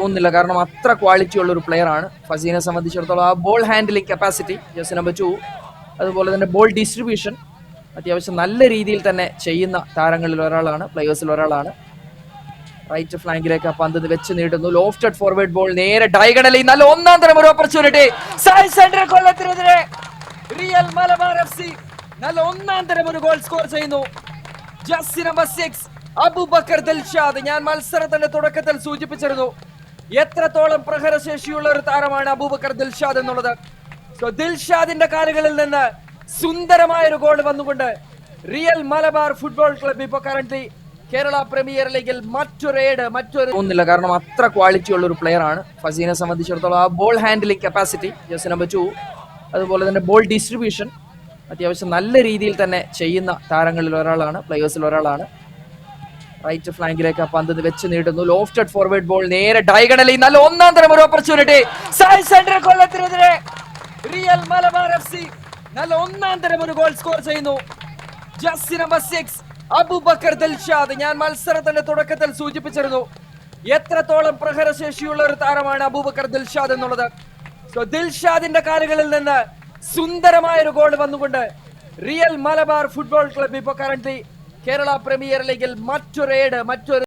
തോന്നുന്നില്ല, കാരണം അത്ര ക്വാളിറ്റി ഉള്ള ഒരു പ്ലെയർ ആണ്. ഫസീനെ സംബന്ധിച്ചിടത്തോളം ആ ball handling capacity, jersey number 2, അതുപോലെ തന്നെ ബോൾ ഡിസ്ട്രിബ്യൂഷൻ അത്യാവശ്യം നല്ല രീതിയിൽ തന്നെ ചെയ്യുന്ന താരങ്ങളിൽ ഒരാളാണ്, പ്ലെയേഴ്സിൽ ഒരാളാണ്. റൈറ്റ് ഫ്ലാങ്കിലേക്ക് പന്ത് വെച്ച് നീട്ടുന്നു. ലോഫ്റ്റഡ് ഫോർവേഡ് ബോൾ നേരെ ഡയഗണലി. നല്ല ഒന്നാം തരം ഒരു ഓപ്പർച്യൂണിറ്റി സായ് സെന്റർ കൊല്ലത്തിനെതിരെ റിയൽ മലബാർ എഫ്സി നല്ല ഒന്നാം തരം ഒരു ഗോൾ സ്കോർ ചെയ്യുന്നു. Jersey number 6 Abubakar Dilshad. ഞാൻ മത്സരത്തിന്റെ തുടക്കത്തിൽ സൂചിപ്പിച്ചിരുന്നു എത്രത്തോളം പ്രഹരശേഷിയുള്ള ഒരു താരമാണ് അബൂബക്കർ ദിൽഷാദ് എന്നുള്ളത്. സോ ദിൽഷാദിന്റെ കാലുകളിൽ നിന്ന് സുന്ദരമായ ഒരു ഗോൾ വന്നുകൊണ്ട് റിയൽ മലബാർ ഫുട്ബോൾ ക്ലബ് ഇപ്പോൾ കറന്റ് കേരള പ്രീമിയർ ലീഗിൽ മറ്റൊരു തോന്നുന്നില്ല, കാരണം അത്ര ക്വാളിറ്റി ഉള്ള ഒരു പ്ലെയർ ആണ്. ഫസീനെ സംബന്ധിച്ചിടത്തോളം ആ ball handling capacity, jersey number 2, അതുപോലെ തന്നെ ബോൾ ഡിസ്ട്രിബ്യൂഷൻ അത്യാവശ്യം നല്ല രീതിയിൽ തന്നെ ചെയ്യുന്ന താരങ്ങളിൽ ഒരാളാണ്, പ്ലെയേഴ്സിൽ ഒരാളാണ്. റൈറ്റ് ഫ്ലാങ്കിലേക്ക് പന്ത് വെച്ച് നീട്ടുന്നു. ലോഫ്റ്റഡ് ഫോർവേഡ് ബോൾ നേരെ ഡയഗണലി. നല്ല ഒന്നാം തരം ഒരു ഓപ്പർച്യൂണിറ്റി സായ് സെന്റർ കൊല്ലത്തിനെതിരെ റിയൽ മലബാർ എഫ്സി നല്ല ഒന്നാം തരം ഒരു ഗോൾ സ്കോർ ചെയ്യുന്നു. Jersey number 6 Abubakar Dilshad. ഞാൻ മത്സരത്തിന്റെ തുടക്കത്തിൽ സൂചിപ്പിച്ചിരുന്നു എത്രത്തോളം പ്രഹരശേഷിയുള്ള ഒരു താരമാണ് അബൂബക്കർ ദിൽഷാദ് എന്നുള്ളത്. സോ ദിൽഷാദിന്റെ കാലുകളിൽ നിന്ന് സുന്ദരമായ ഒരു ഗോൾ വന്നുകൊണ്ട് റിയൽ മലബാർ ഫുട്ബോൾ ക്ലബ് ഇപ്പോൾ കറന്റ് കേരള പ്രീമിയർ ലീഗിൽ മറ്റൊരു